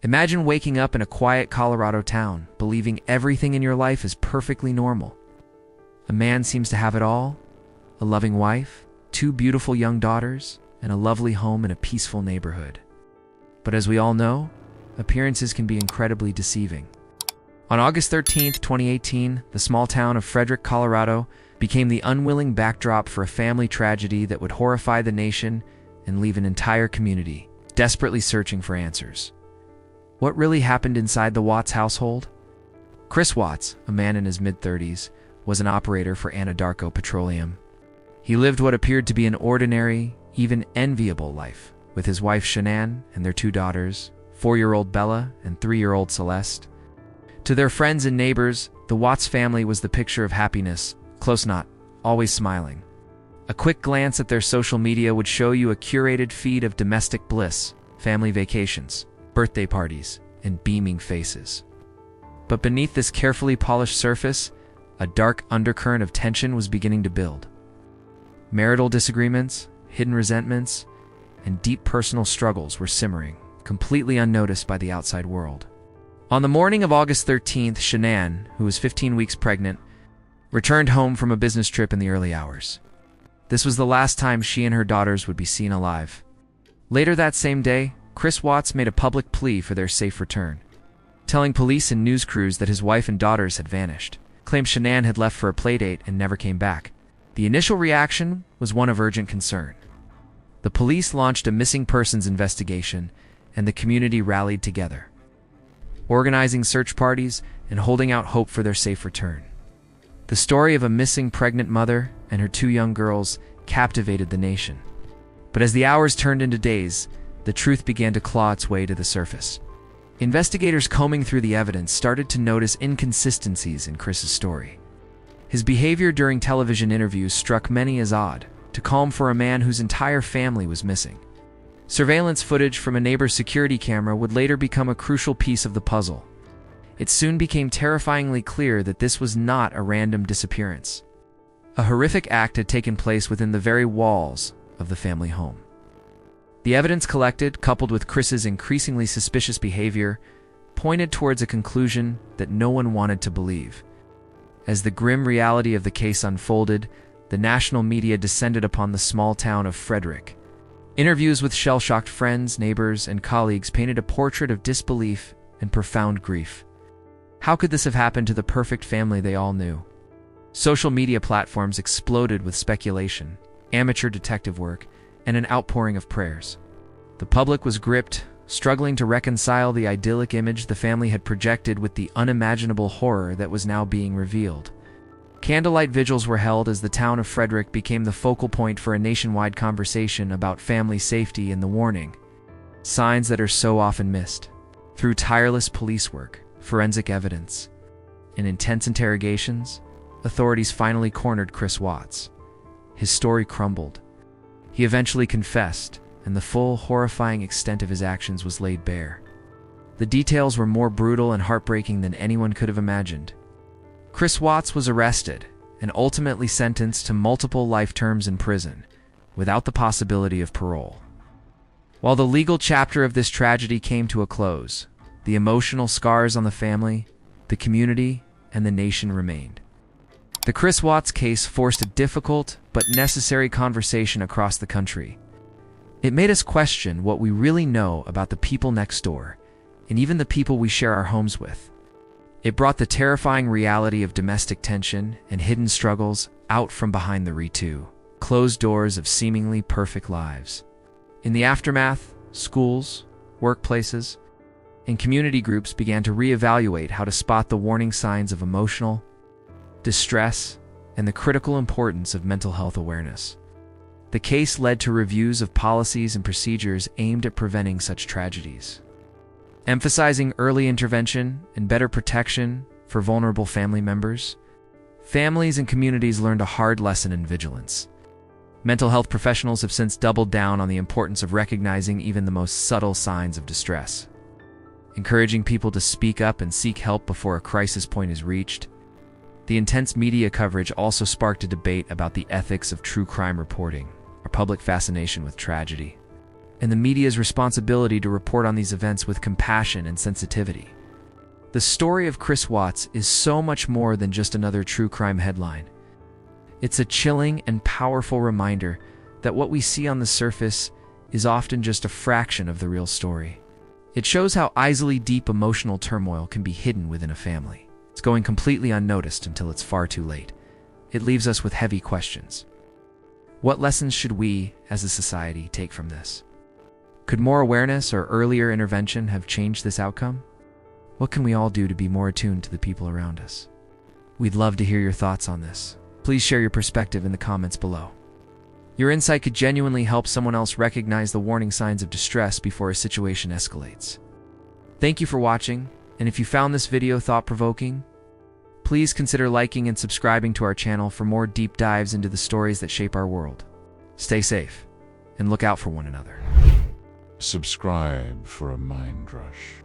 Imagine waking up in a quiet Colorado town, believing everything in your life is perfectly normal. A man seems to have it all: a loving wife, two beautiful young daughters, and a lovely home in a peaceful neighborhood. But as we all know, appearances can be incredibly deceiving. On August 13, 2018, the small town of Frederick, Colorado, became the unwilling backdrop for a family tragedy that would horrify the nation and leave an entire community desperately searching for answers. What really happened inside the Watts household? Chris Watts, a man in his mid-30s, was an operator for Anadarko Petroleum. He lived what appeared to be an ordinary, even enviable life, with his wife Shanann and their two daughters, 4-year-old Bella and 3-year-old Celeste. To their friends and neighbors, the Watts family was the picture of happiness, close knot, always smiling. A quick glance at their social media would show you a curated feed of domestic bliss, family vacations, birthday parties, and beaming faces. But beneath this carefully polished surface, a dark undercurrent of tension was beginning to build. Marital disagreements, hidden resentments, and deep personal struggles were simmering, completely unnoticed by the outside world. On the morning of August 13th, Shanann, who was 15 weeks pregnant, returned home from a business trip in the early hours. This was the last time she and her daughters would be seen alive. Later that same day, Chris Watts made a public plea for their safe return, telling police and news crews that his wife and daughters had vanished, claimed Shanann had left for a playdate and never came back. The initial reaction was one of urgent concern. The police launched a missing persons investigation, and the community rallied together, organizing search parties and holding out hope for their safe return. The story of a missing pregnant mother and her two young girls captivated the nation. But as the hours turned into days, the truth began to claw its way to the surface. Investigators combing through the evidence started to notice inconsistencies in Chris's story. His behavior during television interviews struck many as odd, to calm for a man whose entire family was missing. Surveillance footage from a neighbor's security camera would later become a crucial piece of the puzzle. It soon became terrifyingly clear that this was not a random disappearance. A horrific act had taken place within the very walls of the family home. The evidence collected, coupled with Chris's increasingly suspicious behavior, pointed towards a conclusion that no one wanted to believe. As the grim reality of the case unfolded, the national media descended upon the small town of Frederick. Interviews with shell-shocked friends, neighbors, and colleagues painted a portrait of disbelief and profound grief. How could this have happened to the perfect family they all knew? Social media platforms exploded with speculation, amateur detective work, and an outpouring of prayers. The public was gripped, struggling to reconcile the idyllic image the family had projected with the unimaginable horror that was now being revealed. Candlelight vigils were held as the town of Frederick became the focal point for a nationwide conversation about family safety and the warning signs that are so often missed. Through tireless police work, forensic evidence, and intense interrogations, authorities finally cornered Chris Watts. His story crumbled. He eventually confessed, and the full, horrifying extent of his actions was laid bare. The details were more brutal and heartbreaking than anyone could have imagined. Chris Watts was arrested and ultimately sentenced to multiple life terms in prison, without the possibility of parole. While the legal chapter of this tragedy came to a close, the emotional scars on the family, the community, and the nation remained. The Chris Watts case forced a difficult but necessary conversation across the country. It made us question what we really know about the people next door, and even the people we share our homes with. It brought the terrifying reality of domestic tension and hidden struggles out from behind the closed doors of seemingly perfect lives. In the aftermath, schools, workplaces, and community groups began to reevaluate how to spot the warning signs of emotional distress and the critical importance of mental health awareness. The case led to reviews of policies and procedures aimed at preventing such tragedies, emphasizing early intervention and better protection for vulnerable family members. Families and communities learned a hard lesson in vigilance. Mental health professionals have since doubled down on the importance of recognizing even the most subtle signs of distress, encouraging people to speak up and seek help before a crisis point is reached. The intense media coverage also sparked a debate about the ethics of true crime reporting, or public fascination with tragedy. and the media's responsibility to report on these events with compassion and sensitivity. The story of Chris Watts is so much more than just another true crime headline. It's a chilling and powerful reminder that what we see on the surface is often just a fraction of the real story. It shows how easily deep emotional turmoil can be hidden within a family. It's going completely unnoticed until it's far too late. It leaves us with heavy questions. What lessons should we, as a society, take from this? Could more awareness or earlier intervention have changed this outcome? What can we all do to be more attuned to the people around us? We'd love to hear your thoughts on this. Please share your perspective in the comments below. Your insight could genuinely help someone else recognize the warning signs of distress before a situation escalates. Thank you for watching, and if you found this video thought-provoking, please consider liking and subscribing to our channel for more deep dives into the stories that shape our world. Stay safe, and look out for one another. Subscribe for a mind rush.